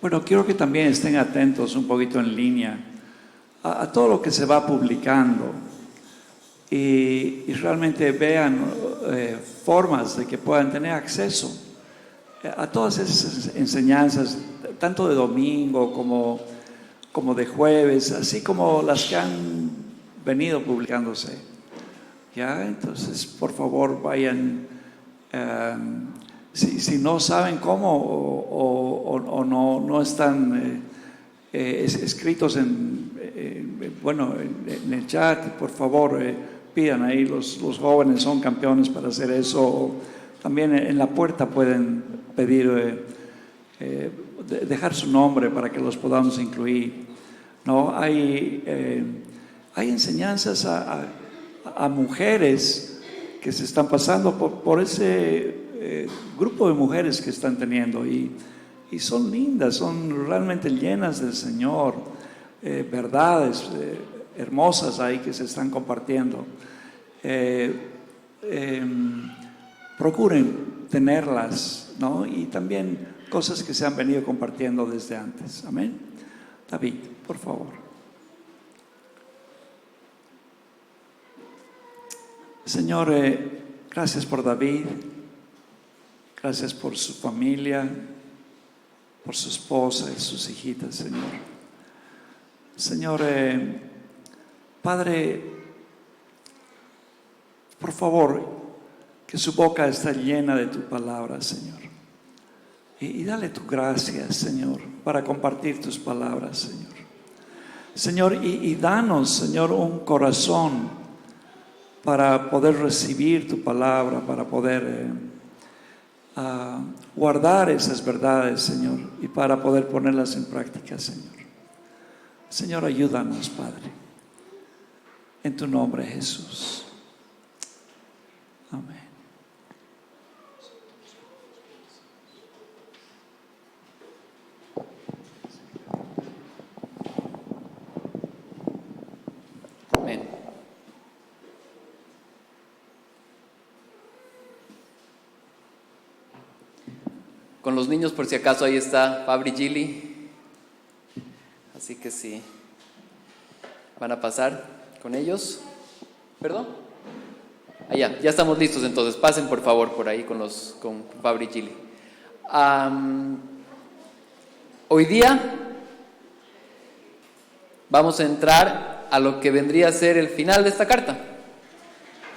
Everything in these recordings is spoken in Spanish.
Bueno, quiero que también estén atentos un poquito en línea a todo lo que se va publicando y realmente vean formas de que puedan tener acceso a todas esas enseñanzas, tanto de domingo como de jueves, así como las que han venido publicándose. ¿Ya? Entonces, por favor, vayan, si no saben cómo o no están escritos en el chat, por favor, pidan ahí, los jóvenes son campeones para hacer eso. También en la puerta pueden pedir, dejar su nombre para que los podamos incluir, ¿no? Hay enseñanzas a mujeres que se están pasando por ese grupo de mujeres que están teniendo y son lindas, son realmente llenas del Señor, verdades hermosas ahí que se están compartiendo. Procuren tenerlas, ¿no? Y también cosas que se han venido compartiendo desde antes. Amén. David, por favor. Señor, gracias por David, gracias por su familia, por su esposa y sus hijitas, Señor. Señor, Padre, por favor, que su boca está llena de tu palabra, Señor. Y dale tu gracia, Señor, para compartir tus palabras, Señor. Señor, y danos, Señor, un corazón para poder recibir tu palabra, para poder guardar esas verdades, Señor, y para poder ponerlas en práctica, Señor. Señor, ayúdanos, Padre, en tu nombre, Jesús. Amén. Amén. Con los niños, por si acaso, ahí está Fabri Gili. Así que sí, van a pasar con ellos. ¿Perdón? Allá, ya estamos listos entonces. Pasen por favor por ahí con Fabri Gili. Hoy día vamos a entrar a lo que vendría a ser el final de esta carta.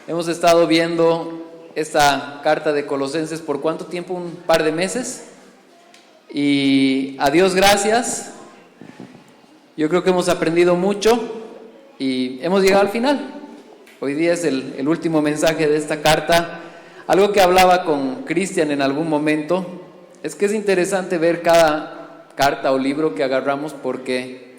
Hemos estado viendo esta carta de Colosenses por ¿cuánto tiempo? Un par de meses. Y a Dios gracias. Yo creo que hemos aprendido mucho y hemos llegado al final. Hoy día es el último mensaje de esta carta. Algo que hablaba con Cristian en algún momento es que es interesante ver cada carta o libro que agarramos, porque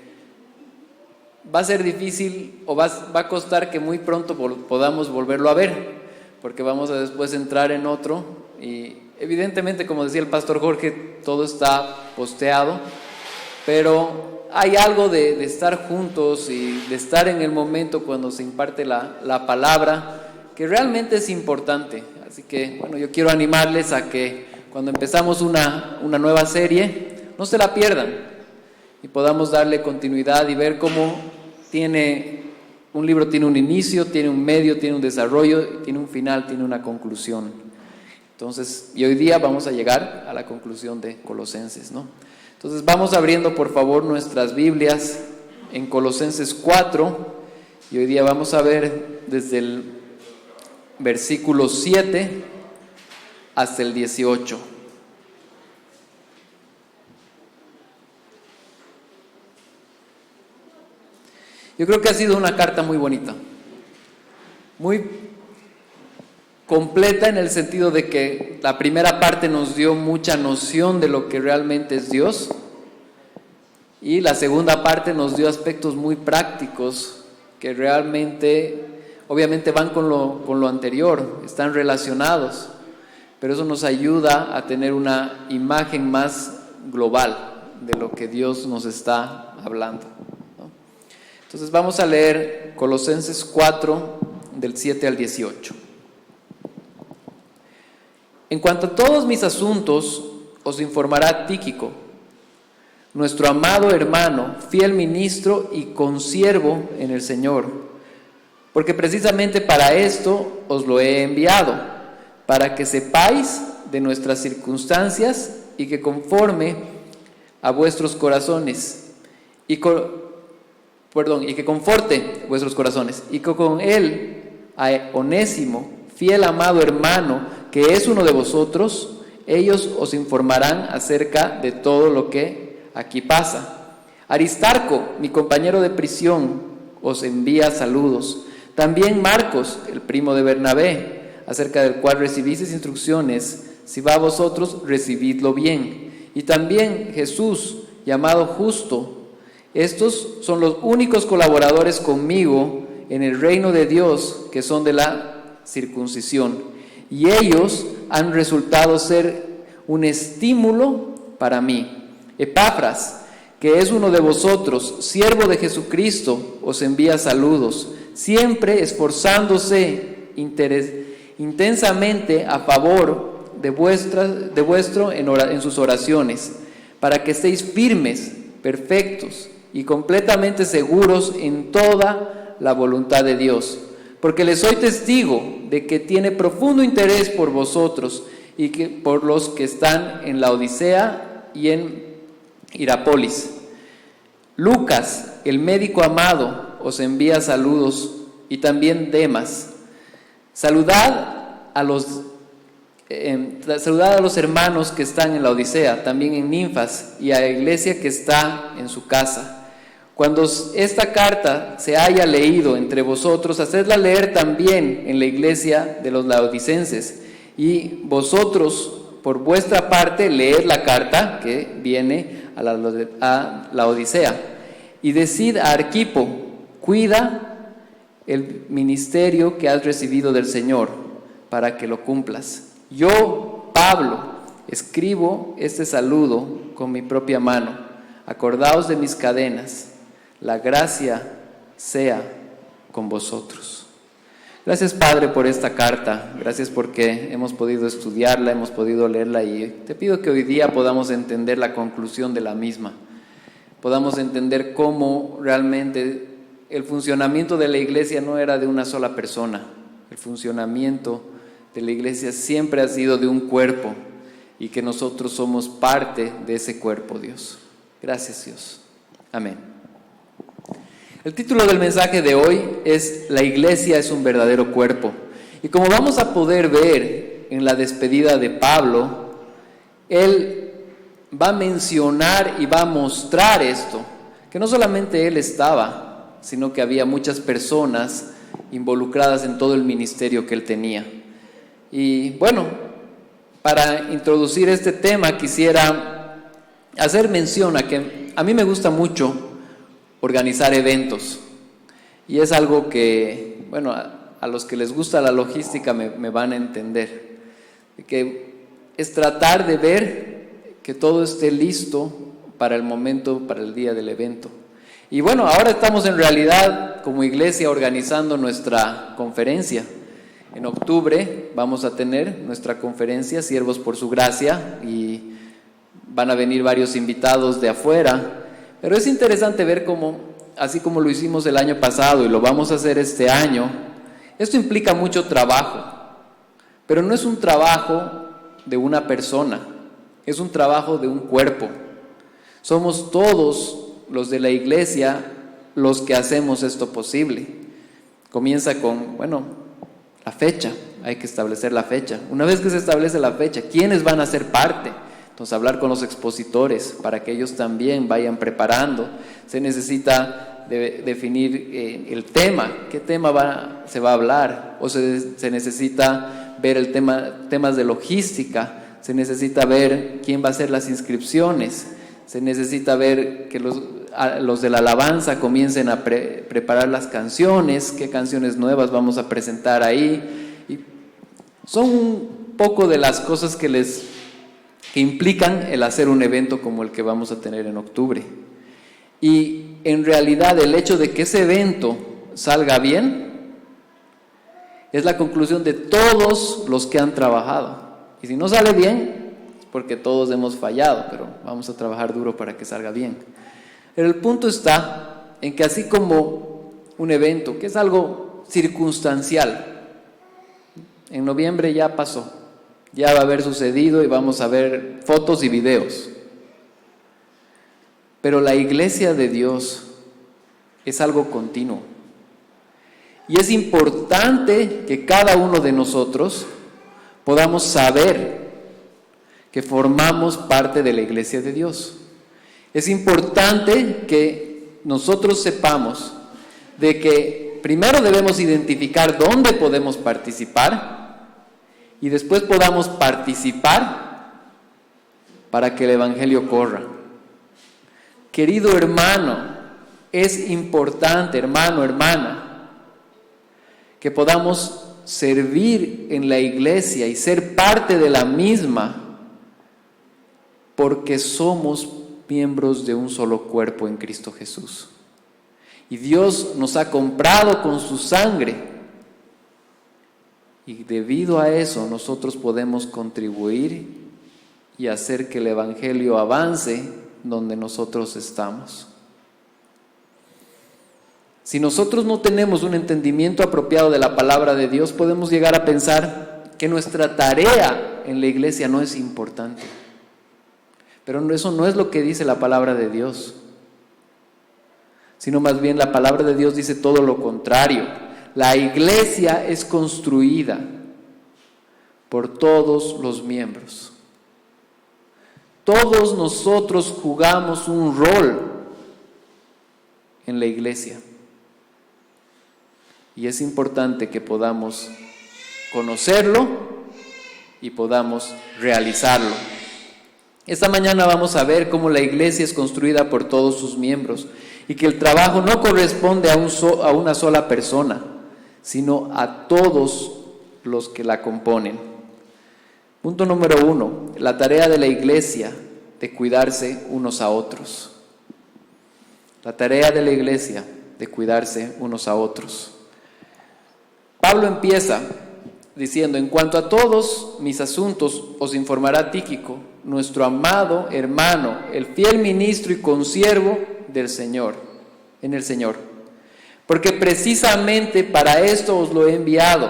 va a ser difícil o va a costar que muy pronto podamos volverlo a ver, porque vamos a después entrar en otro y evidentemente, como decía el pastor Jorge, todo está posteado, pero hay algo de estar juntos y de estar en el momento cuando se imparte la palabra que realmente es importante. Así que, bueno, yo quiero animarles a que cuando empezamos una nueva serie, no se la pierdan y podamos darle continuidad y ver cómo un libro tiene un inicio, tiene un medio, tiene un desarrollo, tiene un final, tiene una conclusión. Entonces, y hoy día vamos a llegar a la conclusión de Colosenses, ¿no? Entonces vamos abriendo por favor nuestras Biblias en Colosenses 4 y hoy día vamos a ver desde el versículo 7 hasta el 18. Yo creo que ha sido una carta muy bonita, muy completa en el sentido de que la primera parte nos dio mucha noción de lo que realmente es Dios y la segunda parte nos dio aspectos muy prácticos que realmente, obviamente van con lo anterior, están relacionados, pero eso nos ayuda a tener una imagen más global de lo que Dios nos está hablando, ¿no? Entonces vamos a leer Colosenses 4 del 7 al 18. En cuanto a todos mis asuntos, os informará Tíquico. nuestro amado hermano, fiel ministro y consiervo en el Señor, porque precisamente para esto os lo he enviado, para que sepáis de nuestras circunstancias y que conforme a vuestros corazones, y que conforte vuestros corazones, y que con él, a Onésimo, fiel amado hermano, que es uno de vosotros, ellos os informarán acerca de todo lo que aquí pasa. Aristarco, mi compañero de prisión, os envía saludos. También Marcos, el primo de Bernabé, acerca del cual recibisteis instrucciones, si va a vosotros, recibidlo bien. Y también Jesús, llamado Justo. Estos son los únicos colaboradores conmigo en el reino de Dios, que son de la circuncisión. Y ellos han resultado ser un estímulo para mí. Epafras, que es uno de vosotros, siervo de Jesucristo, os envía saludos, siempre esforzándose intensamente a favor de vuestro en sus oraciones, para que estéis firmes, perfectos y completamente seguros en toda la voluntad de Dios. Porque les soy testigo de que tiene profundo interés por vosotros y que por los que están en la Odisea y en Hierápolis. Lucas, el médico amado, os envía saludos, y también Demas. Saludad a los hermanos que están en la Odisea, también en Ninfas, y a la iglesia que está en su casa. Cuando esta carta se haya leído entre vosotros, hacedla leer también en la iglesia de los laodicenses, y vosotros, por vuestra parte, leed la carta que viene a la Odisea. Y decid a Arquipo, cuida el ministerio que has recibido del Señor, para que lo cumplas. Yo, Pablo, escribo este saludo con mi propia mano. Acordaos de mis cadenas. La gracia sea con vosotros. Gracias, Padre, por esta carta. Gracias porque hemos podido estudiarla, hemos podido leerla, y te pido que hoy día podamos entender la conclusión de la misma. Podamos entender cómo realmente el funcionamiento de la iglesia no era de una sola persona. El funcionamiento de la iglesia siempre ha sido de un cuerpo, y que nosotros somos parte de ese cuerpo, Dios. Gracias, Dios. Amén. El título del mensaje de hoy es La iglesia es un verdadero cuerpo. Y como vamos a poder ver en la despedida de Pablo, él va a mencionar y va a mostrar esto, que no solamente él estaba, sino que había muchas personas involucradas en todo el ministerio que él tenía. Y bueno, para introducir este tema quisiera hacer mención a que a mí me gusta mucho organizar eventos, y es algo que, bueno, a los que les gusta la logística me van a entender, que es tratar de ver que todo esté listo para el momento, para el día del evento. Y bueno, ahora estamos en realidad como iglesia organizando nuestra conferencia. En octubre vamos a tener nuestra conferencia, Siervos por su Gracia, y van a venir varios invitados de afuera. Pero es interesante ver cómo, así como lo hicimos el año pasado y lo vamos a hacer este año, esto implica mucho trabajo, pero no es un trabajo de una persona, es un trabajo de un cuerpo. Somos todos los de la iglesia los que hacemos esto posible. Comienza con, la fecha, hay que establecer la fecha. Una vez que se establece la fecha, ¿quiénes van a ser parte? Entonces, hablar con los expositores para que ellos también vayan preparando. Se necesita definir el tema, qué tema se va a hablar, o se necesita ver el temas de logística, se necesita ver quién va a hacer las inscripciones, se necesita ver que los de la alabanza comiencen a preparar las canciones, qué canciones nuevas vamos a presentar ahí. Y son un poco de las cosas que implican el hacer un evento como el que vamos a tener en octubre. Y en realidad el hecho de que ese evento salga bien es la conclusión de todos los que han trabajado. Y si no sale bien, porque todos hemos fallado, pero vamos a trabajar duro para que salga bien. Pero el punto está en que así como un evento, que es algo circunstancial, en noviembre ya pasó, ya va a haber sucedido y vamos a ver fotos y videos. Pero la iglesia de Dios es algo continuo. Y es importante que cada uno de nosotros podamos saber que formamos parte de la iglesia de Dios. Es importante que nosotros sepamos de que primero debemos identificar dónde podemos participar y después podamos participar para que el evangelio corra. Querido hermano, es importante, hermano, hermana, que podamos servir en la iglesia y ser parte de la misma, porque somos miembros de un solo cuerpo en Cristo Jesús. Y Dios nos ha comprado con su sangre. Y debido a eso nosotros podemos contribuir y hacer que el evangelio avance donde nosotros estamos. Si nosotros no tenemos un entendimiento apropiado de la palabra de Dios, podemos llegar a pensar que nuestra tarea en la iglesia no es importante. Pero eso no es lo que dice la palabra de Dios, sino más bien la palabra de Dios dice todo lo contrario. La iglesia es construida por todos los miembros. Todos nosotros jugamos un rol en la iglesia. Y es importante que podamos conocerlo y podamos realizarlo. Esta mañana vamos a ver cómo la iglesia es construida por todos sus miembros y que el trabajo no corresponde a una sola persona, sino a todos los que la componen. Punto número 1, la tarea de la iglesia de cuidarse unos a otros. La tarea de la iglesia de cuidarse unos a otros. Pablo empieza diciendo: en cuanto a todos mis asuntos os informará Tíquico, nuestro amado hermano, el fiel ministro y consiervo del Señor, en el Señor. Porque precisamente para esto os lo he enviado,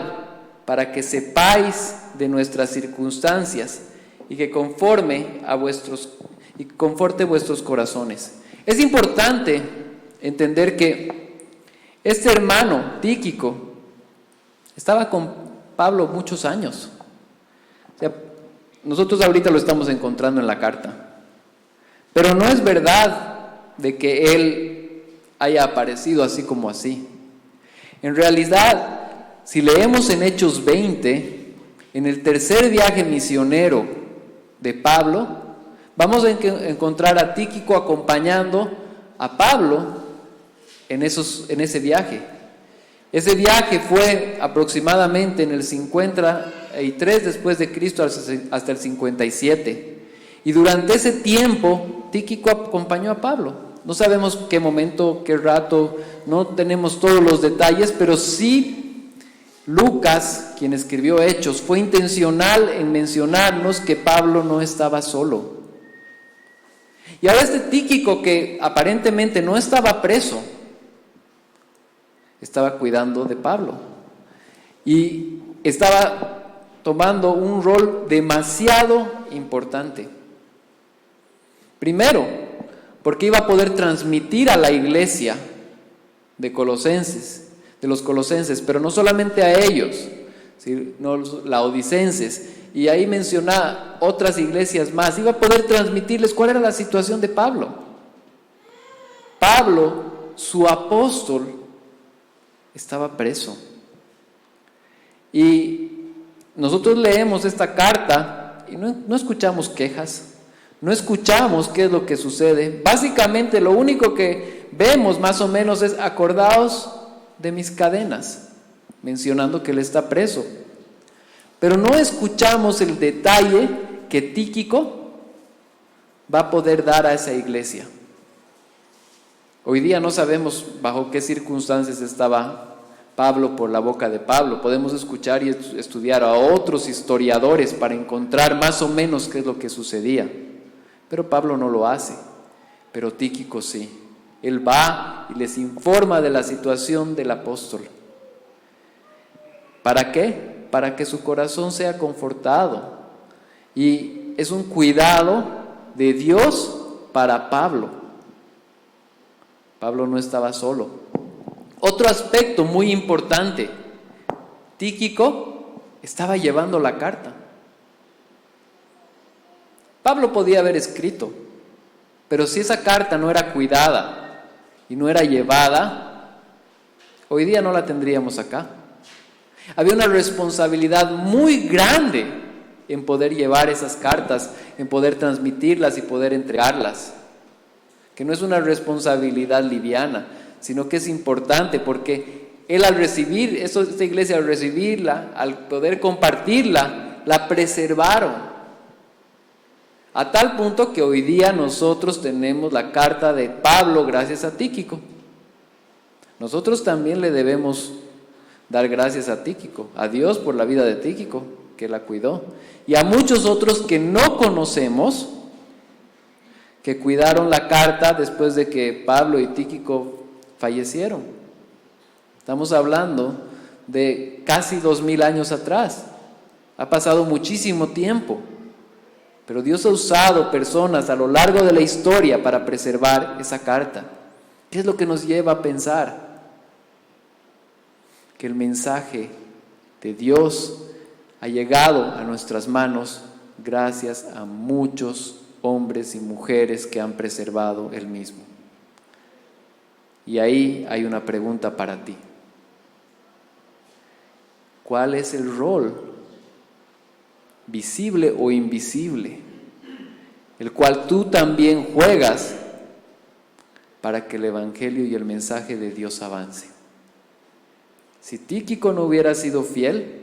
para que sepáis de nuestras circunstancias y que conforte vuestros corazones. Es importante entender que este hermano Tíquico estaba con Pablo muchos años. O sea, nosotros ahorita lo estamos encontrando en la carta, pero no es verdad de que él haya aparecido así como así. En realidad, si leemos en Hechos 20, en el tercer viaje misionero de Pablo, vamos a encontrar a Tíquico acompañando a Pablo en ese viaje. Ese viaje fue aproximadamente en el 53 después de Cristo hasta el 57. Y durante ese tiempo, Tíquico acompañó a Pablo. No sabemos qué momento, qué rato, no tenemos todos los detalles, pero sí Lucas, quien escribió Hechos, fue intencional en mencionarnos que Pablo no estaba solo. Y ahora este Tíquico, que aparentemente no estaba preso, estaba cuidando de Pablo y estaba tomando un rol demasiado importante. Primero, porque iba a poder transmitir a la iglesia de los colosenses, pero no solamente a ellos, sino los laodicenses, y ahí menciona otras iglesias más. Iba a poder transmitirles cuál era la situación de Pablo. Pablo, su apóstol, estaba preso. Y nosotros leemos esta carta y no escuchamos quejas, no escuchamos qué es lo que sucede. Básicamente lo único que vemos más o menos es: acordaos de mis cadenas, mencionando que él está preso. Pero no escuchamos el detalle que Tíquico va a poder dar a esa iglesia. Hoy día no sabemos bajo qué circunstancias estaba Pablo por la boca de Pablo. Podemos escuchar y estudiar a otros historiadores para encontrar más o menos qué es lo que sucedía. Pero Pablo no lo hace, pero Tíquico sí. Él va y les informa de la situación del apóstol. ¿Para qué? Para que su corazón sea confortado. Y es un cuidado de Dios para Pablo. Pablo no estaba solo. Otro aspecto muy importante, Tíquico estaba llevando la carta. Pablo podía haber escrito, pero si esa carta no era cuidada y no era llevada, hoy día no la tendríamos acá. Había una responsabilidad muy grande en poder llevar esas cartas, en poder transmitirlas y poder entregarlas, que no es una responsabilidad liviana, sino que es importante porque él al recibir, esta iglesia al recibirla, al poder compartirla, la preservaron. A tal punto que hoy día nosotros tenemos la carta de Pablo gracias a Tíquico. Nosotros también le debemos dar gracias a Tíquico, a Dios por la vida de Tíquico, que la cuidó, y a muchos otros que no conocemos, que cuidaron la carta después de que Pablo y Tíquico fallecieron. Estamos hablando de casi 2000 años atrás. Ha pasado muchísimo tiempo, pero Dios ha usado personas a lo largo de la historia para preservar esa carta. ¿Qué es lo que nos lleva a pensar? Que el mensaje de Dios ha llegado a nuestras manos gracias a muchos hombres y mujeres que han preservado el mismo. Y ahí hay una pregunta para ti. ¿Cuál es el rol, visible o invisible, el cual tú también juegas para que el Evangelio y el mensaje de Dios avance? Si Tíquico no hubiera sido fiel,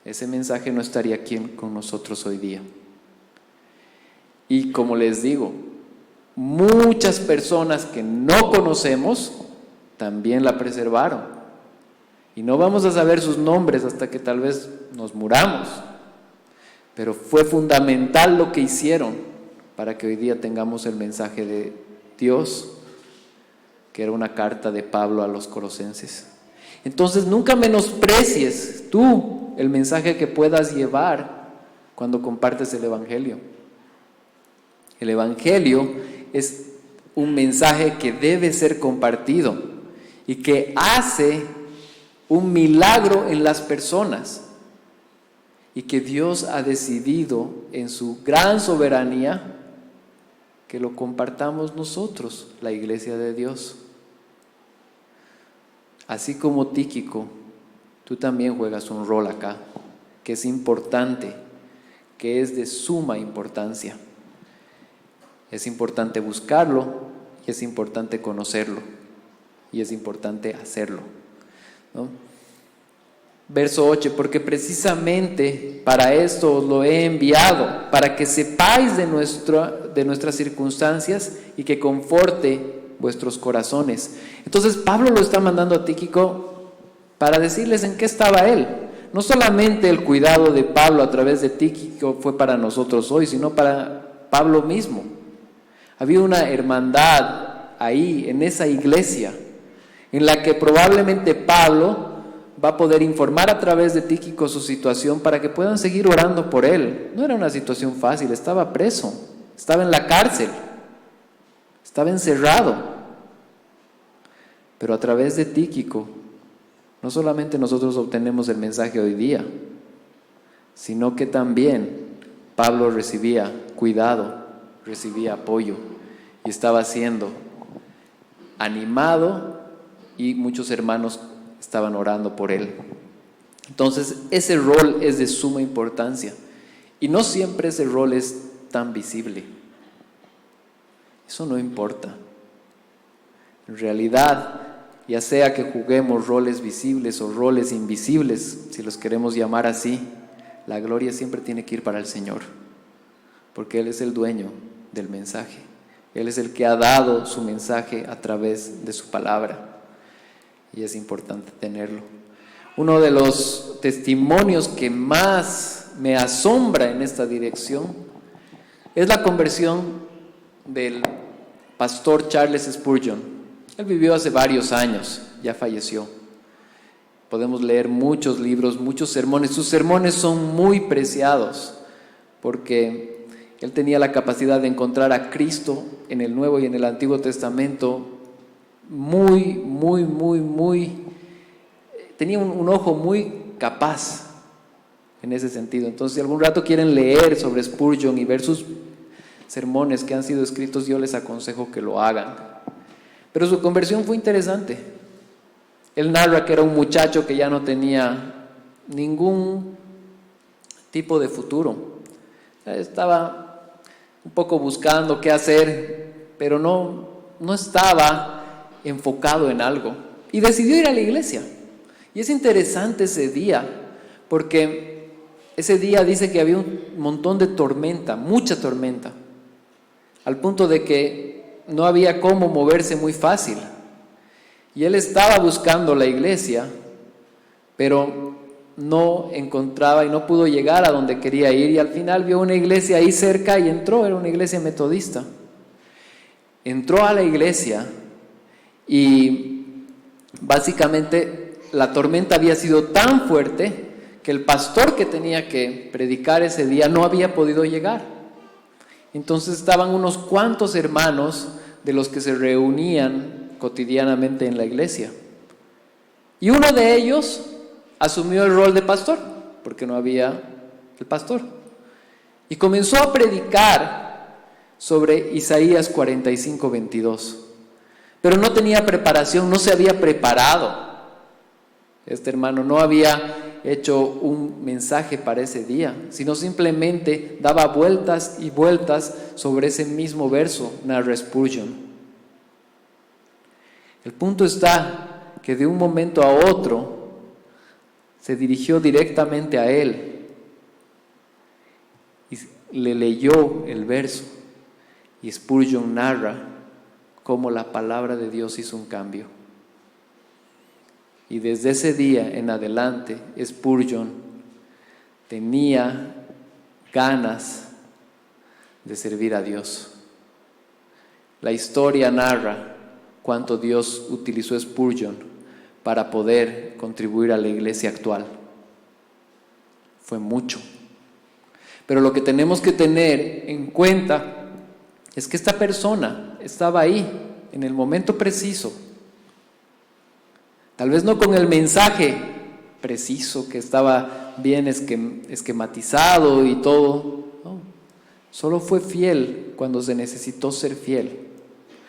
ese mensaje no estaría aquí con nosotros hoy día. Y como les digo, muchas personas que no conocemos también la preservaron. Y no vamos a saber sus nombres hasta que tal vez nos muramos. Pero fue fundamental lo que hicieron para que hoy día tengamos el mensaje de Dios, que era una carta de Pablo a los colosenses. Entonces nunca menosprecies tú el mensaje que puedas llevar cuando compartes el Evangelio. El Evangelio es un mensaje que debe ser compartido y que hace un milagro en las personas, y que Dios ha decidido en su gran soberanía que lo compartamos nosotros, la iglesia de Dios. Así como Tíquico, tú también juegas un rol acá, que es importante, que es de suma importancia. Es importante buscarlo y es importante conocerlo y es importante hacerlo, ¿no? Verso 8, porque precisamente para esto os lo he enviado, para que sepáis de nuestras circunstancias y que conforte vuestros corazones. Entonces Pablo lo está mandando a Tíquico para decirles en qué estaba él. No solamente el cuidado de Pablo a través de Tíquico fue para nosotros hoy, sino para Pablo mismo. Había una hermandad ahí, en esa iglesia, en la que probablemente Pablo va a poder informar a través de Tíquico su situación para que puedan seguir orando por él. No era una situación fácil, estaba preso, estaba en la cárcel, estaba encerrado. Pero a través de Tíquico, no solamente nosotros obtenemos el mensaje hoy día, sino que también Pablo recibía cuidado, recibía apoyo y estaba siendo animado y muchos hermanos estaban orando por él. Entonces ese rol es de suma importancia y no siempre ese rol es tan visible. Eso no importa. En realidad, ya sea que juguemos roles visibles o roles invisibles, si los queremos llamar así, la gloria siempre tiene que ir para el Señor, porque Él es el dueño del mensaje. Él es el que ha dado su mensaje a través de su palabra. y es importante tenerlo. Uno de los testimonios que más me asombra en esta dirección es la conversión del pastor Charles Spurgeon. Él vivió hace varios años, ya falleció. Podemos leer muchos libros, muchos sermones. Sus sermones son muy preciados porque él tenía la capacidad de encontrar a Cristo en el Nuevo y en el Antiguo Testamento tenía un ojo muy capaz en ese sentido. Entonces, si algún rato quieren leer sobre Spurgeon y ver sus sermones que han sido escritos, yo les aconsejo que lo hagan. Pero su conversión fue interesante. Él narra que era un muchacho que ya no tenía ningún tipo de futuro. Estaba un poco buscando qué hacer, pero no estaba enfocado en algo. Y decidió ir a la iglesia. Y es interesante ese día, porque ese día dice que había un montón de tormenta, mucha tormenta, al punto de que no había cómo moverse muy fácil. Y él estaba buscando la iglesia, pero no encontraba y no pudo llegar a donde quería ir, y al final vio una iglesia ahí cerca y entró. Era una iglesia metodista. Entró a la iglesia y básicamente la tormenta había sido tan fuerte que el pastor que tenía que predicar ese día no había podido llegar. Entonces estaban unos cuantos hermanos de los que se reunían cotidianamente en la iglesia. Y uno de ellos asumió el rol de pastor, porque no había el pastor. Y comenzó a predicar sobre Isaías 45:22. Pero no tenía preparación, no se había preparado. Este hermano no había hecho un mensaje para ese día, sino simplemente daba vueltas y vueltas sobre ese mismo verso, narra Spurgeon. El punto está que de un momento a otro se dirigió directamente a él y le leyó el verso, y Spurgeon narra cómo la palabra de Dios hizo un cambio. Y desde ese día en adelante, Spurgeon tenía ganas de servir a Dios. La historia narra cuánto Dios utilizó a Spurgeon para poder contribuir a la iglesia actual. Fue mucho. Pero lo que tenemos que tener en cuenta es que esta persona estaba ahí en el momento preciso. Tal vez no con el mensaje preciso, que estaba bien esquematizado y todo. No, solo fue fiel cuando se necesitó ser fiel.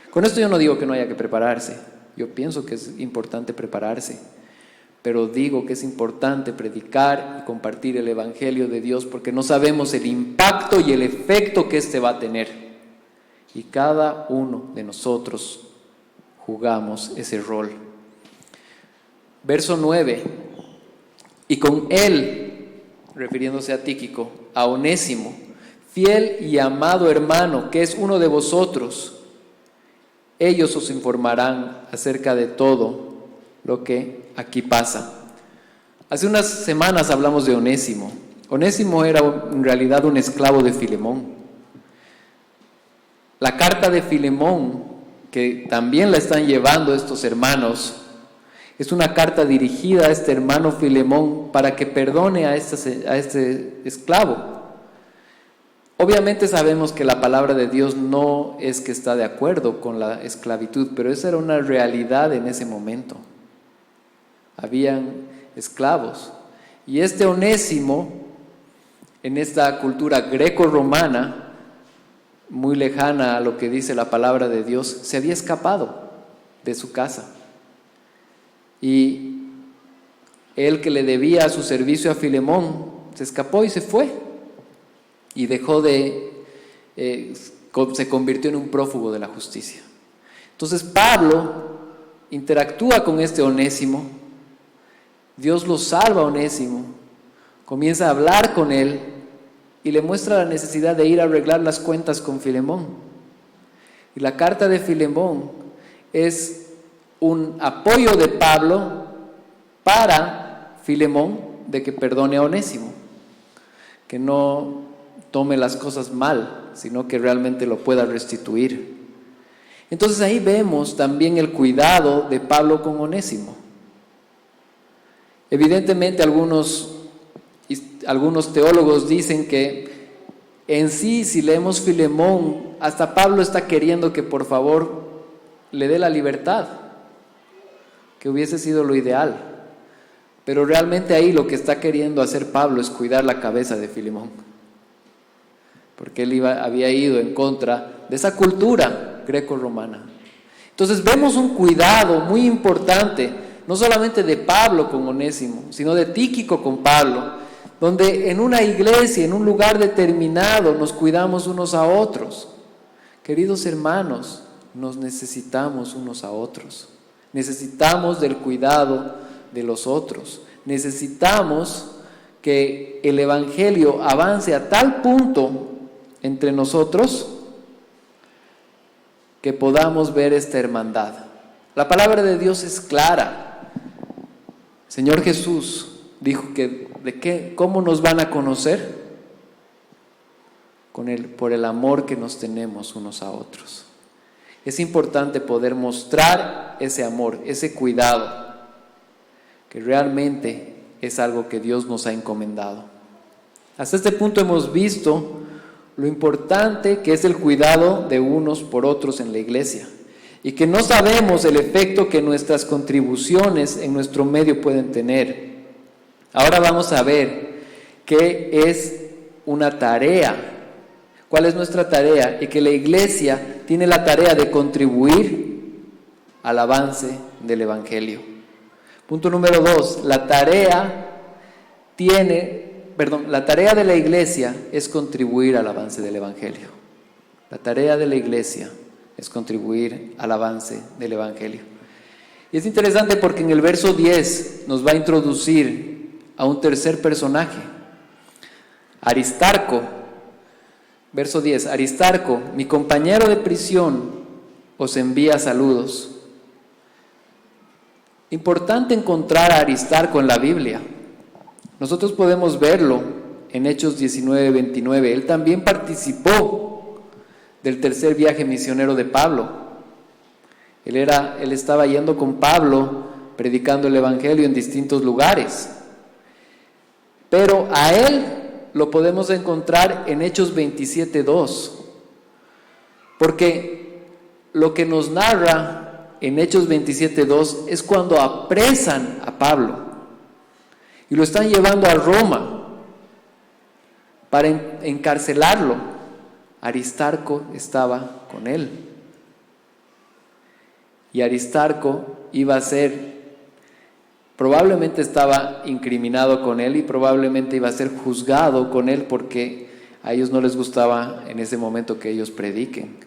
Con esto yo no digo que no haya que prepararse. Yo pienso que es importante prepararse. Pero digo que es importante predicar y compartir el Evangelio de Dios, porque no sabemos el impacto y el efecto que éste va a tener. Y cada uno de nosotros jugamos ese rol. Verso 9. Y con él, refiriéndose a Tíquico, a Onésimo, fiel y amado hermano, que es uno de vosotros, ellos os informarán acerca de todo lo que aquí pasa. Hace unas semanas hablamos de Onésimo. Onésimo era en realidad un esclavo de Filemón. La carta de Filemón, que también la están llevando estos hermanos, es una carta dirigida a este hermano Filemón para que perdone a este esclavo. Obviamente sabemos que la palabra de Dios no es que está de acuerdo con la esclavitud, pero esa era una realidad en ese momento. Habían esclavos. Y este Onésimo, en esta cultura greco-romana, muy lejana a lo que dice la palabra de Dios, se había escapado de su casa. Y él, que le debía su servicio a Filemón, se escapó y se fue. Y se convirtió en un prófugo de la justicia. Entonces Pablo interactúa con este Onésimo. Dios lo salva a Onésimo, comienza a hablar con él y le muestra la necesidad de ir a arreglar las cuentas con Filemón. Y la carta de Filemón es un apoyo de Pablo para Filemón de que perdone a Onésimo, que no tome las cosas mal, sino que realmente lo pueda restituir. Entonces ahí vemos también el cuidado de Pablo con Onésimo. Evidentemente algunos teólogos dicen que en sí, si leemos Filemón, hasta Pablo está queriendo que por favor le dé la libertad, que hubiese sido lo ideal. Pero realmente ahí lo que está queriendo hacer Pablo es cuidar la cabeza de Filemón, porque él había ido en contra de esa cultura greco-romana. Entonces vemos un cuidado muy importante, no solamente de Pablo con Onésimo, sino de Tíquico con Pablo, donde en una iglesia, en un lugar determinado, nos cuidamos unos a otros. Queridos hermanos, nos necesitamos unos a otros. Necesitamos del cuidado de los otros. Necesitamos que el Evangelio avance a tal punto entre nosotros que podamos ver esta hermandad. La palabra de Dios es clara. Señor Jesús dijo que ¿cómo nos van a conocer? Por el amor que nos tenemos unos a otros. Es importante poder mostrar ese amor, ese cuidado, que realmente es algo que Dios nos ha encomendado. Hasta este punto hemos visto lo importante que es el cuidado de unos por otros en la iglesia, y que no sabemos el efecto que nuestras contribuciones en nuestro medio pueden tener. Ahora vamos a ver qué es una tarea. ¿Cuál es nuestra tarea? Y que la iglesia tiene la tarea de contribuir al avance del Evangelio. Punto número 2, la tarea de la iglesia es contribuir al avance del Evangelio. La tarea de la iglesia es contribuir al avance del Evangelio. Y es interesante porque en el verso 10 nos va a introducir a un tercer personaje, Aristarco. Verso 10, Aristarco, mi compañero de prisión, os envía saludos. Importante encontrar a Aristarco en la Biblia. Nosotros podemos verlo en Hechos 19:29. Él también participó del tercer viaje misionero de Pablo. Él estaba yendo con Pablo, predicando el Evangelio en distintos lugares. Pero a él lo podemos encontrar en Hechos 27:2, porque lo que nos narra en Hechos 27:2 es cuando apresan a Pablo y lo están llevando a Roma para encarcelarlo. Aristarco estaba con él, y Aristarco probablemente estaba incriminado con él y probablemente iba a ser juzgado con él, porque a ellos no les gustaba en ese momento que ellos prediquen.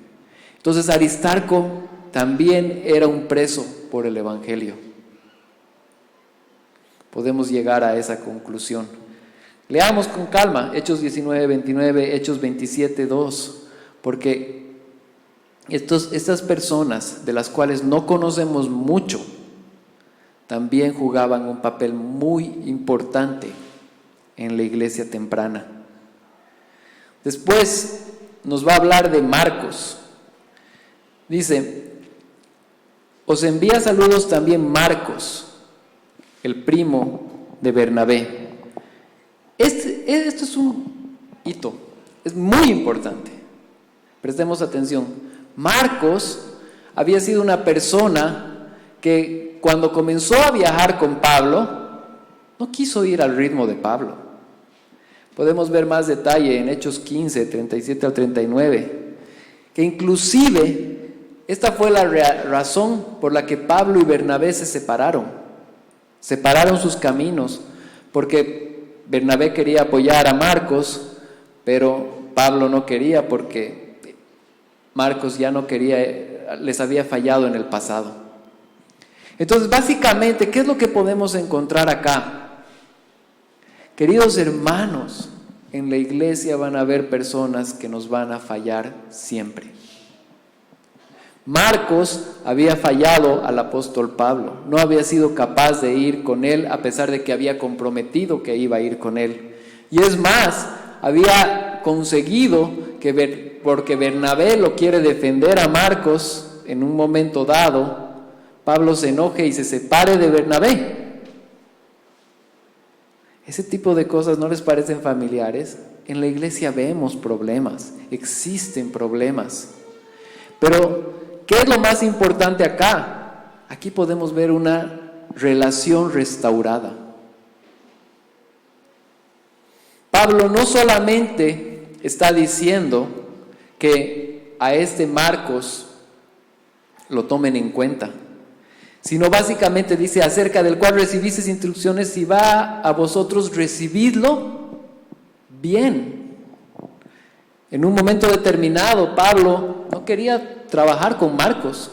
Entonces Aristarco también era un preso por el Evangelio. Podemos llegar a esa conclusión. Leamos con calma Hechos 19:29, Hechos 27:2, porque estas personas de las cuales no conocemos mucho también jugaban un papel muy importante en la iglesia temprana. Después nos va a hablar de Marcos. Dice, os envía saludos también Marcos, el primo de Bernabé. Esto es un hito, es muy importante. Prestemos atención. Marcos había sido una persona que cuando comenzó a viajar con Pablo, no quiso ir al ritmo de Pablo. Podemos ver más detalle en Hechos 15, 37 al 39, que inclusive esta fue la razón por la que Pablo y Bernabé se separaron sus caminos, porque Bernabé quería apoyar a Marcos, pero Pablo no quería, porque Marcos ya no quería, les había fallado en el pasado. Entonces, básicamente, ¿qué es lo que podemos encontrar acá? Queridos hermanos, en la iglesia van a haber personas que nos van a fallar siempre. Marcos había fallado al apóstol Pablo, no había sido capaz de ir con él a pesar de que había comprometido que iba a ir con él. Y es más, había conseguido que porque Bernabé lo quiere defender a Marcos en un momento dado, Pablo se enoje y se separe de Bernabé. Ese tipo de cosas ¿no les parecen familiares? En la iglesia vemos problemas, existen problemas. Pero, ¿qué es lo más importante acá? Aquí podemos ver una relación restaurada. Pablo no solamente está diciendo que a este Marcos lo tomen en cuenta, sino básicamente dice acerca del cual recibisteis instrucciones, si va a vosotros recibidlo bien. En un momento determinado Pablo no quería trabajar con Marcos,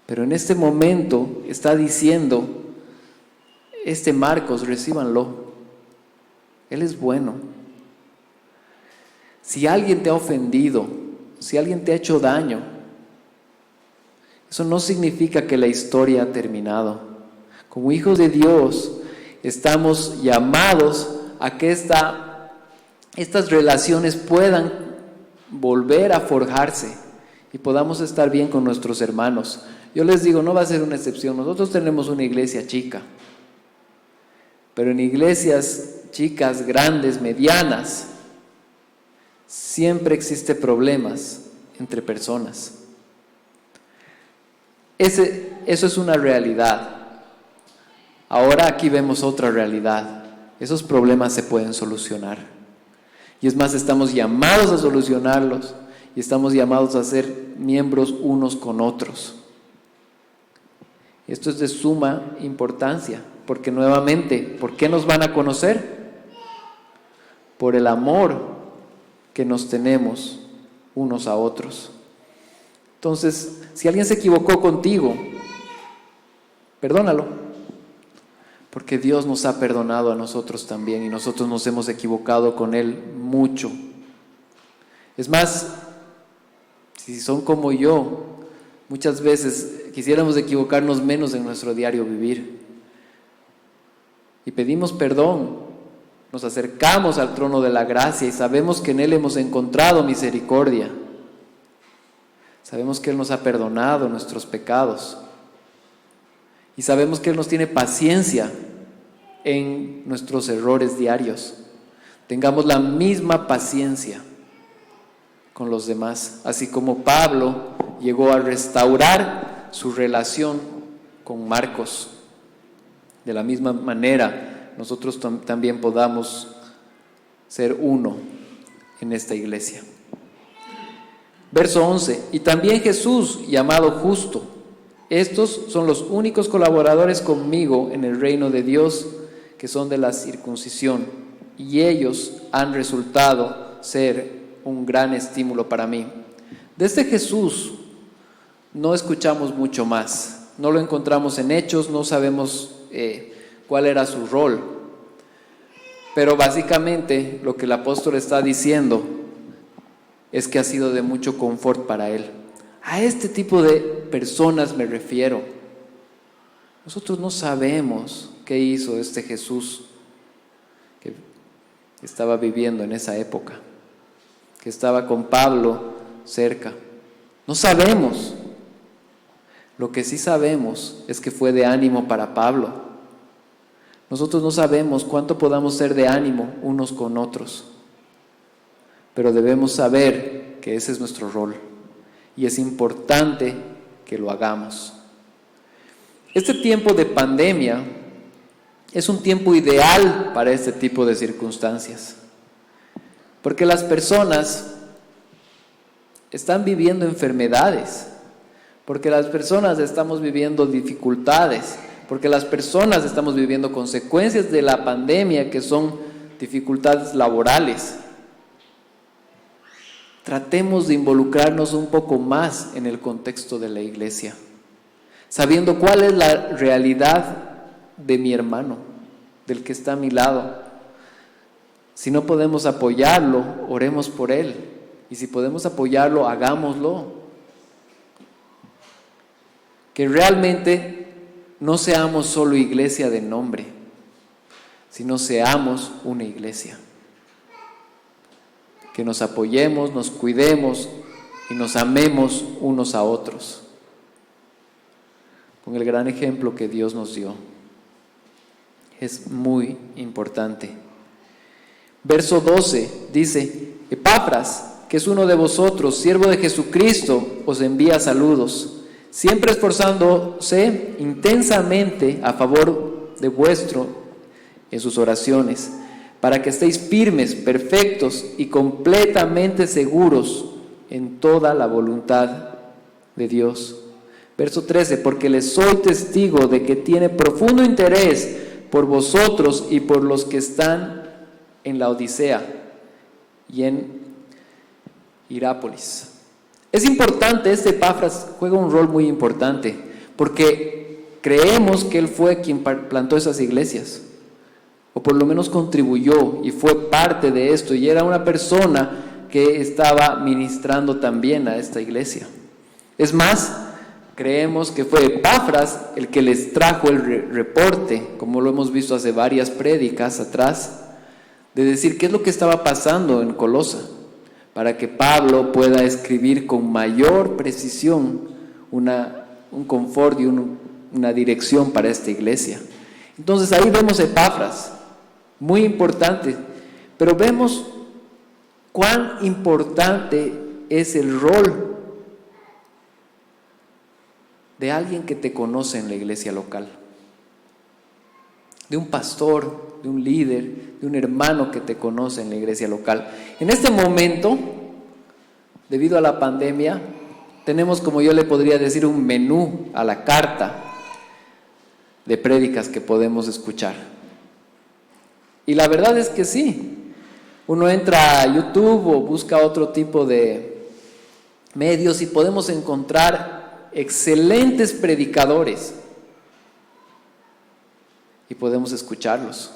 pero en este momento está diciendo, este Marcos recíbanlo, él es bueno. Si alguien te ha ofendido, si alguien te ha hecho daño, eso no significa que la historia ha terminado. Como hijos de Dios, estamos llamados a que estas relaciones puedan volver a forjarse y podamos estar bien con nuestros hermanos. Yo les digo, no va a ser una excepción. Nosotros tenemos una iglesia chica, pero en iglesias chicas, grandes, medianas, siempre existen problemas entre personas. Eso es una realidad. Ahora aquí vemos otra realidad. Esos problemas se pueden solucionar. Y es más, estamos llamados a solucionarlos y estamos llamados a ser miembros unos con otros. Esto es de suma importancia, porque nuevamente, ¿por qué nos van a conocer? Por el amor que nos tenemos unos a otros. Entonces, si alguien se equivocó contigo, perdónalo, porque Dios nos ha perdonado a nosotros también y nosotros nos hemos equivocado con Él mucho. Es más, si son como yo, muchas veces quisiéramos equivocarnos menos en nuestro diario vivir y pedimos perdón, nos acercamos al trono de la gracia y sabemos que en Él hemos encontrado misericordia. Sabemos que Él nos ha perdonado nuestros pecados y sabemos que Él nos tiene paciencia en nuestros errores diarios. Tengamos la misma paciencia con los demás, así como Pablo llegó a restaurar su relación con Marcos. De la misma manera, nosotros también podamos ser uno en esta iglesia. Verso 11, y también Jesús, llamado justo. Estos son los únicos colaboradores conmigo en el reino de Dios, que son de la circuncisión, y ellos han resultado ser un gran estímulo para mí. De este Jesús no escuchamos mucho más, no lo encontramos en Hechos, no sabemos cuál era su rol, pero básicamente lo que el apóstol está diciendo es que ha sido de mucho confort para él. A este tipo de personas me refiero. Nosotros no sabemos qué hizo este Jesús que estaba viviendo en esa época, que estaba con Pablo cerca. No sabemos. Lo que sí sabemos es que fue de ánimo para Pablo. Nosotros no sabemos cuánto podamos ser de ánimo unos con otros, pero debemos saber que ese es nuestro rol y es importante que lo hagamos. Este tiempo de pandemia es un tiempo ideal para este tipo de circunstancias, porque las personas están viviendo enfermedades, porque las personas estamos viviendo dificultades, porque las personas estamos viviendo consecuencias de la pandemia que son dificultades laborales. Tratemos de involucrarnos un poco más en el contexto de la iglesia, sabiendo cuál es la realidad de mi hermano, del que está a mi lado. Si no podemos apoyarlo, oremos por él. Y si podemos apoyarlo, hagámoslo. que realmente no seamos solo iglesia de nombre, sino seamos una iglesia. Que nos apoyemos, nos cuidemos y nos amemos unos a otros, con el gran ejemplo que Dios nos dio. Es muy importante. Verso 12 dice: Epafras, que es uno de vosotros, siervo de Jesucristo, os envía saludos, siempre esforzándose intensamente a favor de vuestro en sus oraciones, para que estéis firmes, perfectos y completamente seguros en toda la voluntad de Dios. Verso 13: porque les soy testigo de que tiene profundo interés por vosotros y por los que están en la Odisea y en Hirápolis. Es importante, este Epafras juega un rol muy importante, porque creemos que él fue quien plantó esas iglesias, o por lo menos contribuyó y fue parte de esto, y era una persona que estaba ministrando también a esta iglesia. Es más, creemos que fue Epafras el que les trajo el reporte, como lo hemos visto hace varias prédicas atrás, de decir qué es lo que estaba pasando en Colosa, para que Pablo pueda escribir con mayor precisión un confort y una dirección para esta iglesia. Entonces ahí vemos Epafras, muy importante, pero vemos cuán importante es el rol de alguien que te conoce en la iglesia local, de un pastor, de un líder, de un hermano que te conoce en la iglesia local. En este momento, debido a la pandemia, tenemos, como yo le podría decir, un menú a la carta de prédicas que podemos escuchar. Y la verdad es que sí, uno entra a YouTube o busca otro tipo de medios y podemos encontrar excelentes predicadores y podemos escucharlos.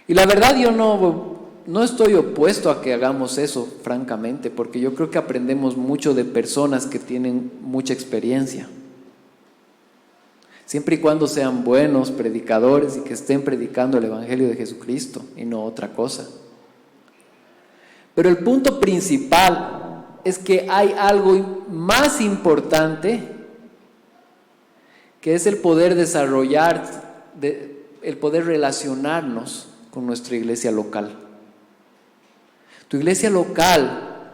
Y la verdad yo no estoy opuesto a que hagamos eso, francamente, porque yo creo que aprendemos mucho de personas que tienen mucha experiencia. Siempre y cuando sean buenos predicadores y que estén predicando el Evangelio de Jesucristo y no otra cosa. Pero el punto principal es que hay algo más importante, que es el poder desarrollar, el poder relacionarnos con nuestra iglesia local. Tu iglesia local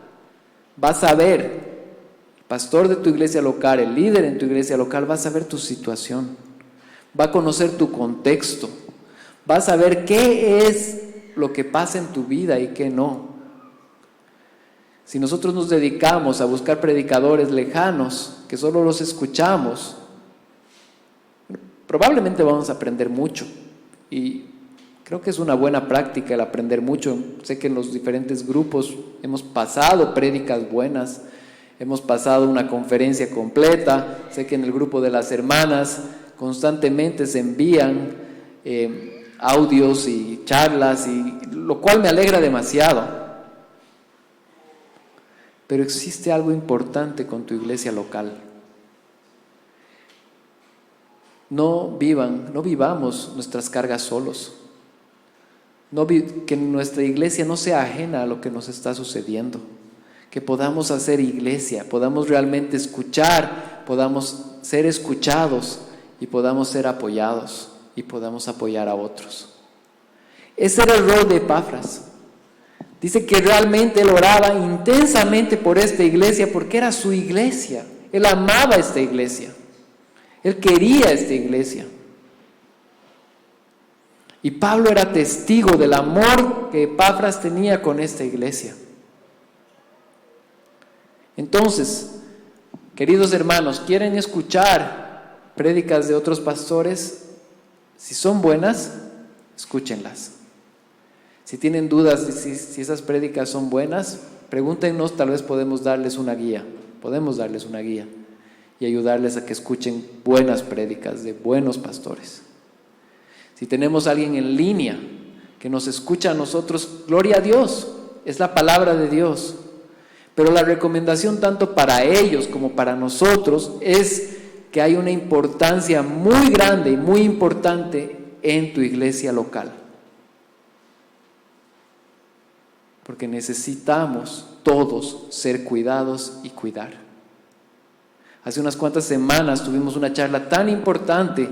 va a saber, el pastor de tu iglesia local, el líder en tu iglesia local va a saber tu situación, va a conocer tu contexto, va a saber qué es lo que pasa en tu vida y qué no. Si nosotros nos dedicamos a buscar predicadores lejanos, que solo los escuchamos, probablemente vamos a aprender mucho, y creo que es una buena práctica el aprender mucho. Sé que en los diferentes grupos hemos pasado prédicas buenas, hemos pasado una conferencia completa. Sé que en el grupo de las hermanas constantemente se envían audios y charlas, y lo cual me alegra demasiado. Pero existe algo importante con tu iglesia local. No vivamos nuestras cargas solos. Que nuestra iglesia no sea ajena a lo que nos está sucediendo. Que podamos hacer iglesia, podamos realmente escuchar, podamos ser escuchados y podamos ser apoyados y podamos apoyar a otros. Ese era el rol de Epafras. Dice que realmente él oraba intensamente por esta iglesia porque era su iglesia. Él amaba esta iglesia. Él quería esta iglesia. Y Pablo era testigo del amor que Epafras tenía con esta iglesia. Entonces, queridos hermanos, ¿quieren escuchar prédicas de otros pastores? Si son buenas, escúchenlas. Si tienen dudas de si esas prédicas son buenas, pregúntenos, tal vez podemos darles una guía y ayudarles a que escuchen buenas prédicas de buenos pastores. Si tenemos a alguien en línea que nos escucha a nosotros, gloria a Dios, es la palabra de Dios. Pero la recomendación tanto para ellos como para nosotros es que hay una importancia muy grande y muy importante en tu iglesia local. Porque necesitamos todos ser cuidados y cuidar. Hace unas cuantas semanas tuvimos una charla tan importante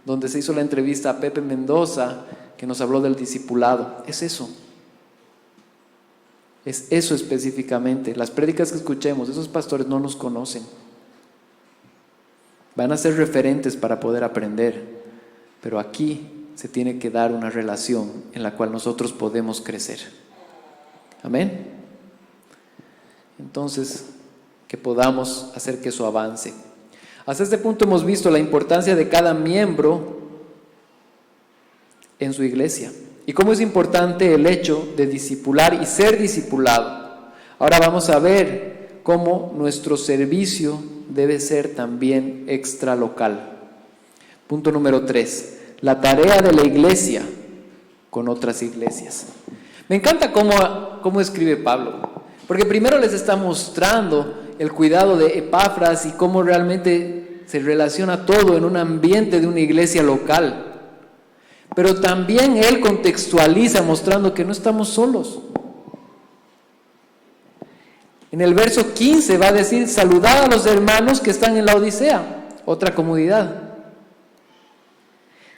donde se hizo la entrevista a Pepe Mendoza, que nos habló del discipulado. Es eso. Es eso específicamente. Las prédicas que escuchemos, esos pastores no nos conocen. Van a ser referentes para poder aprender, pero aquí se tiene que dar una relación en la cual nosotros podemos crecer. Amén. Entonces, que podamos hacer que eso avance. Hasta este punto hemos visto la importancia de cada miembro en su iglesia y cómo es importante el hecho de discipular y ser discipulado. Ahora vamos a ver cómo nuestro servicio debe ser también extralocal. Punto número 3, la tarea de la iglesia con otras iglesias. Me encanta cómo escribe Pablo, porque primero les está mostrando el cuidado de Epafras y cómo realmente se relaciona todo en un ambiente de una iglesia local. Pero también él contextualiza mostrando que no estamos solos. En el verso 15 va a decir: saludad a los hermanos que están en la Odisea, otra comunidad.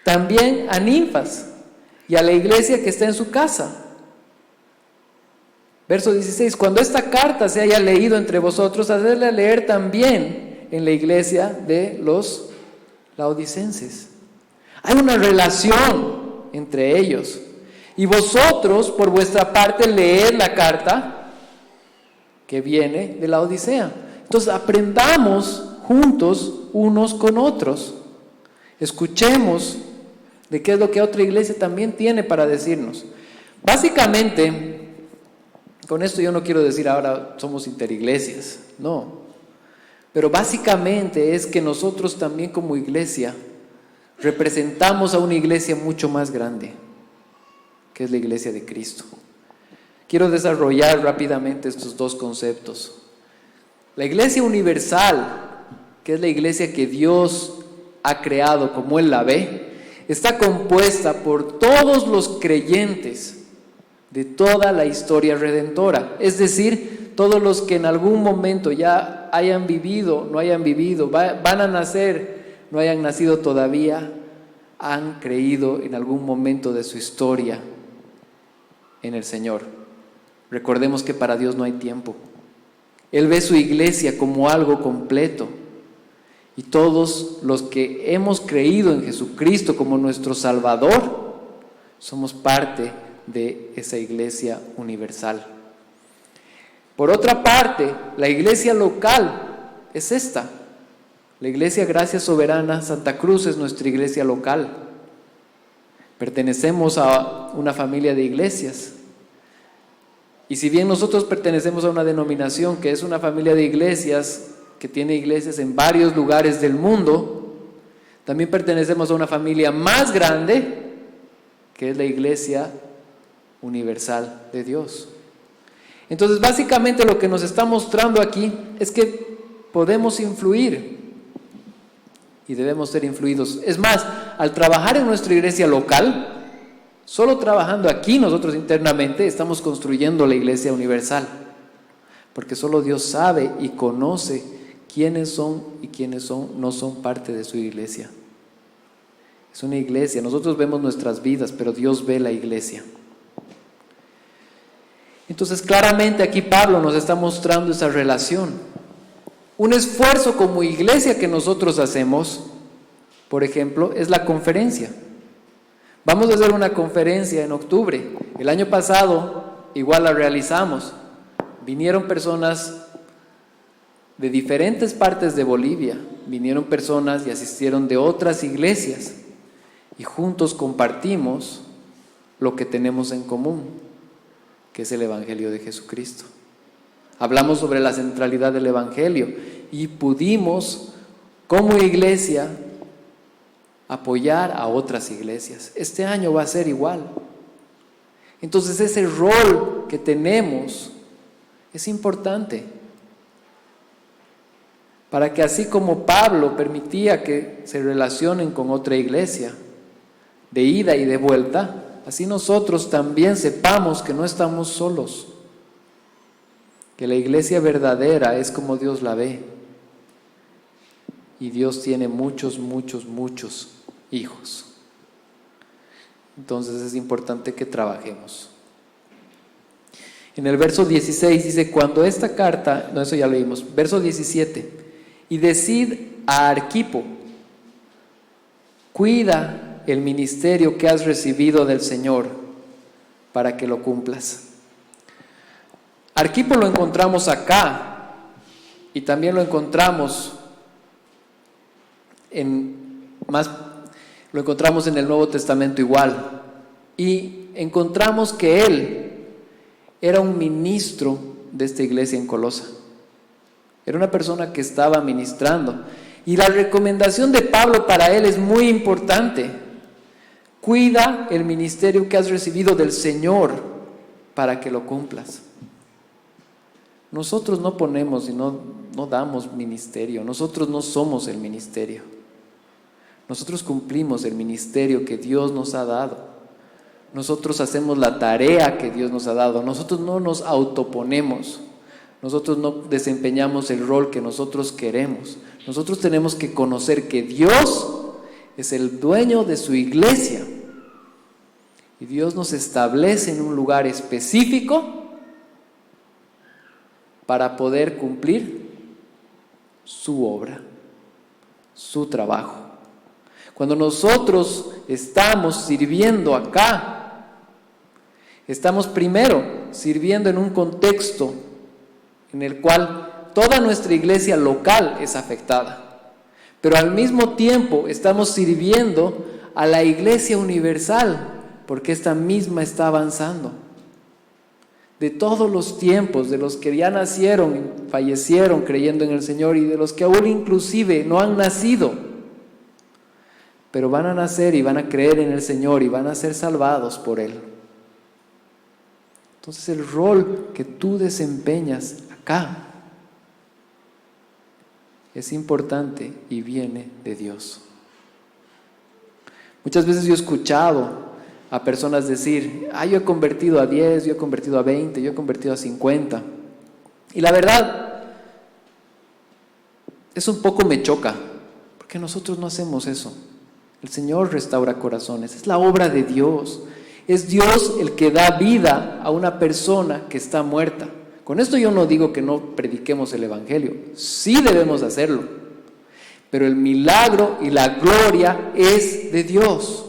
También a Ninfas y a la iglesia que está en su casa. Verso 16: cuando esta carta se haya leído entre vosotros, hacedla leer también en la iglesia de los laodicenses. Hay una relación entre ellos. Y vosotros, por vuestra parte, leed la carta que viene de la Odisea. Entonces, aprendamos juntos unos con otros. Escuchemos de qué es lo que otra iglesia también tiene para decirnos. Básicamente, con esto yo no quiero decir ahora somos interiglesias, no. Pero básicamente es que nosotros también como iglesia representamos a una iglesia mucho más grande, que es la iglesia de Cristo. Quiero desarrollar rápidamente estos dos conceptos. La iglesia universal, que es la iglesia que Dios ha creado como Él la ve, está compuesta por todos los creyentes de toda la historia redentora. Es decir, todos los que en algún momento ya hayan vivido, no hayan vivido, van a nacer, no hayan nacido todavía, han creído en algún momento de su historia en el Señor. Recordemos que para Dios no hay tiempo. Él ve su iglesia como algo completo. Y todos los que hemos creído en Jesucristo como nuestro Salvador, somos parte de esa iglesia universal. Por otra parte, la iglesia local es esta. La iglesia Gracia Soberana Santa Cruz es nuestra iglesia local. Pertenecemos a una familia de iglesias. Y si bien nosotros pertenecemos a una denominación que es una familia de iglesias, que tiene iglesias en varios lugares del mundo, también pertenecemos a una familia más grande, que es la iglesia universal de Dios. Entonces, básicamente lo que nos está mostrando aquí es que podemos influir y debemos ser influidos. Es más, al trabajar en nuestra iglesia local, solo trabajando aquí nosotros internamente, estamos construyendo la iglesia universal, porque solo Dios sabe y conoce quiénes son y quiénes no son parte de su iglesia. Es una iglesia, nosotros vemos nuestras vidas, pero Dios ve la iglesia. Entonces, claramente aquí Pablo nos está mostrando esa relación. Un esfuerzo como iglesia que nosotros hacemos, por ejemplo, es la conferencia. Vamos a hacer una conferencia en octubre. El año pasado igual la realizamos. Vinieron personas de diferentes partes de Bolivia. Vinieron personas y asistieron de otras iglesias. Y juntos compartimos lo que tenemos en común, que es el Evangelio de Jesucristo. Hablamos sobre la centralidad del Evangelio y pudimos, como iglesia, apoyar a otras iglesias. Este año va a ser igual. Entonces ese rol que tenemos es importante. para que así como Pablo permitía que se relacionen con otra iglesia, de ida y de vuelta, así nosotros también sepamos que no estamos solos, que la iglesia verdadera es como Dios la ve, y Dios tiene muchos, muchos, muchos hijos. Entonces es importante que trabajemos. En el verso 16 dice, cuando esta carta, no, eso ya leímos, verso 17, y decid a Arquipo, cuida el ministerio que has recibido del Señor para que lo cumplas. Arquipo lo encontramos acá y también lo encontramos lo encontramos en el Nuevo Testamento igual, y encontramos que él era un ministro de esta iglesia en Colosa. Era una persona que estaba ministrando, y la recomendación de Pablo para él es muy importante: cuida el ministerio que has recibido del Señor para que lo cumplas. Nosotros no ponemos y no damos ministerio, nosotros no somos el ministerio. Nosotros cumplimos el ministerio que Dios nos ha dado. Nosotros hacemos la tarea que Dios nos ha dado. Nosotros no nos autoponemos. Nosotros no desempeñamos el rol que nosotros queremos. Nosotros tenemos que conocer que Dios es el dueño de su iglesia. Y Dios nos establece en un lugar específico para poder cumplir su obra, su trabajo. Cuando nosotros estamos sirviendo acá, estamos primero sirviendo en un contexto en el cual toda nuestra iglesia local es afectada, pero al mismo tiempo estamos sirviendo a la iglesia universal, porque esta misma está avanzando. De todos los tiempos, de los que ya nacieron y fallecieron creyendo en el Señor, y de los que aún inclusive no han nacido, pero van a nacer y van a creer en el Señor y van a ser salvados por Él. Entonces el rol que tú desempeñas acá es importante y viene de Dios. Muchas veces yo he escuchado a personas decir, yo he convertido a 10, yo he convertido a 20, yo he convertido a 50. Y la verdad, eso un poco me choca, porque nosotros no hacemos eso. El Señor restaura corazones, es la obra de Dios. Es Dios el que da vida a una persona que está muerta. Con esto yo no digo que no prediquemos el Evangelio, sí debemos hacerlo, pero el milagro y la gloria es de Dios.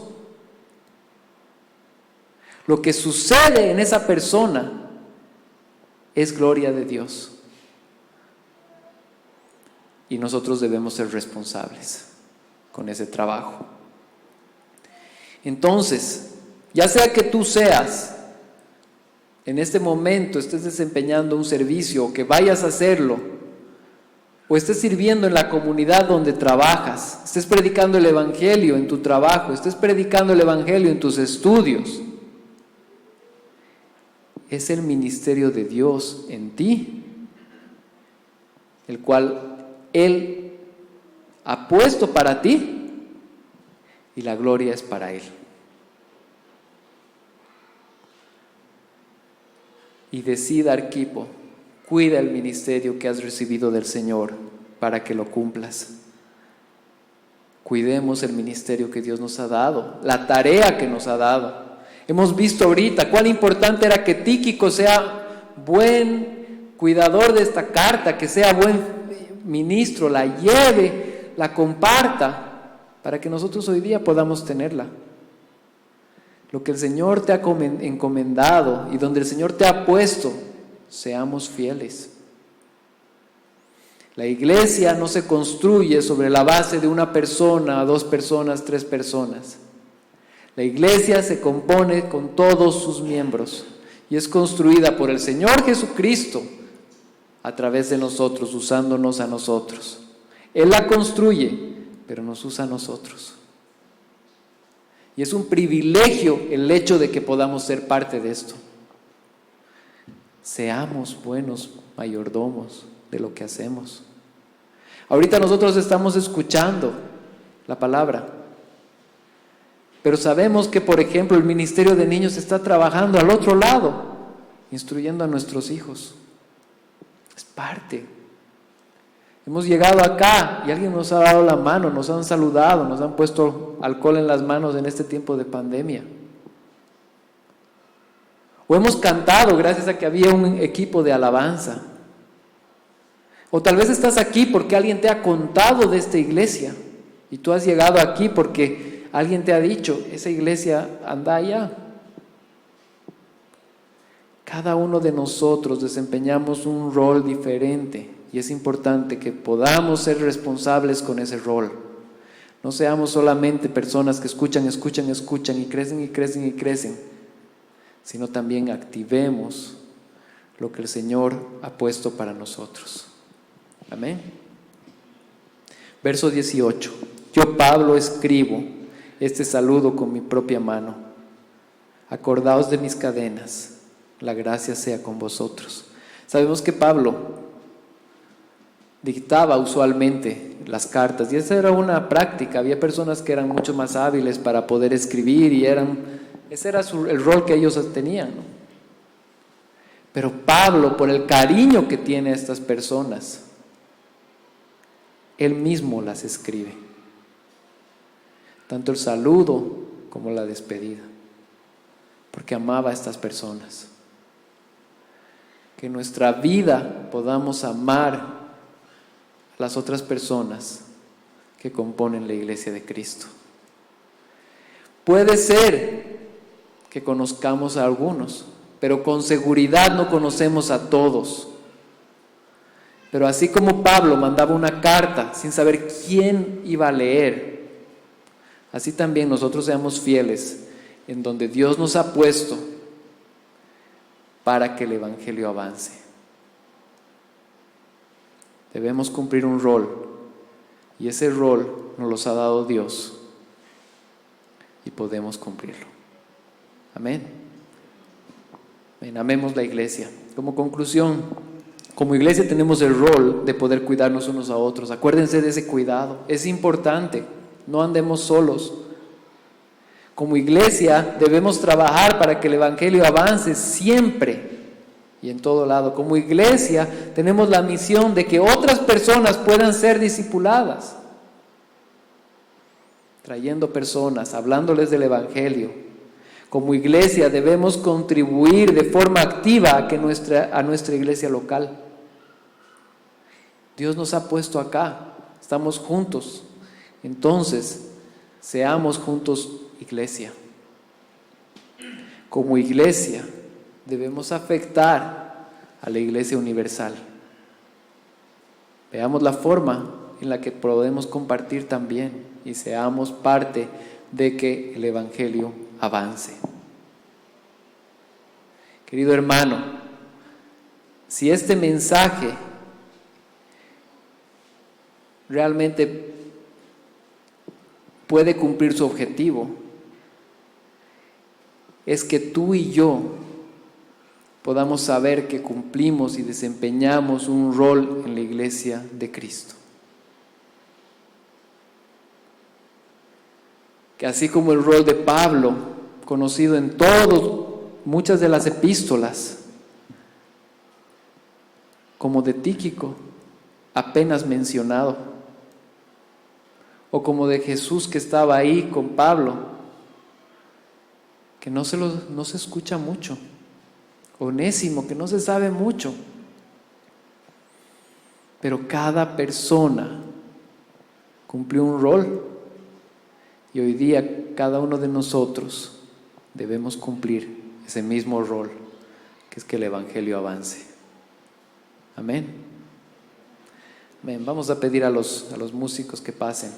Lo que sucede en esa persona es gloria de Dios. Y nosotros debemos ser responsables con ese trabajo. Entonces, ya sea que tú seas en este momento, estés desempeñando un servicio, o que vayas a hacerlo, o estés sirviendo en la comunidad donde trabajas, estés predicando el Evangelio en tu trabajo, estés predicando el Evangelio en tus estudios, es el ministerio de Dios en ti, el cual Él ha puesto para ti, y la gloria es para Él. Y decida, Arquipo, cuida el ministerio que has recibido del Señor para que lo cumplas. Cuidemos el ministerio que Dios nos ha dado, la tarea que nos ha dado. Hemos visto ahorita cuán importante era que Tíquico sea buen cuidador de esta carta, que sea buen ministro, la lleve, la comparta, para que nosotros hoy día podamos tenerla. Lo que el Señor te ha encomendado y donde el Señor te ha puesto, seamos fieles. La iglesia no se construye sobre la base de una persona, 2 personas, 3 personas. La iglesia se compone con todos sus miembros y es construida por el Señor Jesucristo a través de nosotros, usándonos a nosotros. Él la construye, pero nos usa a nosotros. Y es un privilegio el hecho de que podamos ser parte de esto. Seamos buenos mayordomos de lo que hacemos. Ahorita nosotros estamos escuchando la palabra, pero sabemos que, por ejemplo, el Ministerio de Niños está trabajando al otro lado, instruyendo a nuestros hijos. Es parte. Hemos llegado acá y alguien nos ha dado la mano, nos han saludado, nos han puesto alcohol en las manos en este tiempo de pandemia. O hemos cantado gracias a que había un equipo de alabanza. O tal vez estás aquí porque alguien te ha contado de esta iglesia y tú has llegado aquí porque alguien te ha dicho, esa iglesia anda allá. Cada uno de nosotros desempeñamos un rol diferente y es importante que podamos ser responsables con ese rol. No seamos solamente personas que escuchan y crecen, sino también activemos lo que el Señor ha puesto para nosotros. Amén. Verso 18. Yo, Pablo, escribo este saludo con mi propia mano. Acordaos de mis cadenas. La gracia sea con vosotros. Sabemos que Pablo dictaba usualmente las cartas y esa era una práctica. Había personas que eran mucho más hábiles para poder escribir y ese era el rol que ellos tenían, ¿no? Pero Pablo, por el cariño que tiene a estas personas, él mismo las escribe, tanto el saludo como la despedida, porque amaba a estas personas. Que en nuestra vida podamos amar a las otras personas que componen la iglesia de Cristo. Puede ser que conozcamos a algunos, pero con seguridad no conocemos a todos. Pero así como Pablo mandaba una carta sin saber quién iba a leer, así también nosotros seamos fieles en donde Dios nos ha puesto para que el evangelio avance. Debemos cumplir un rol y ese rol nos lo ha dado Dios y podemos cumplirlo. Amén. Amén. Amemos la iglesia. Como conclusión, como iglesia tenemos el rol de poder cuidarnos unos a otros. Acuérdense de ese cuidado, es importante, no andemos solos. Como iglesia debemos trabajar para que el evangelio avance siempre y en todo lado. Como iglesia tenemos la misión de que otras personas puedan ser discipuladas, trayendo personas, hablándoles del evangelio. Como iglesia debemos contribuir de forma activa a nuestra iglesia local. Dios nos ha puesto acá, estamos juntos, entonces seamos juntos iglesia. Como iglesia debemos afectar a la iglesia universal. Veamos la forma en la que podemos compartir también y seamos parte de que el evangelio avance. Querido hermano, si este mensaje realmente puede cumplir su objetivo, es que tú y yo podamos saber que cumplimos y desempeñamos un rol en la iglesia de Cristo. Que así como el rol de Pablo, conocido en muchas de las epístolas, como de Tíquico, apenas mencionado, o como de Jesús que estaba ahí con Pablo, que no se escucha mucho, Onésimo, que no se sabe mucho, pero cada persona cumplió un rol y hoy día cada uno de nosotros debemos cumplir ese mismo rol, que es que el evangelio avance. Amén. Amén. Vamos a pedir a los músicos que pasen.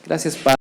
Gracias, Padre.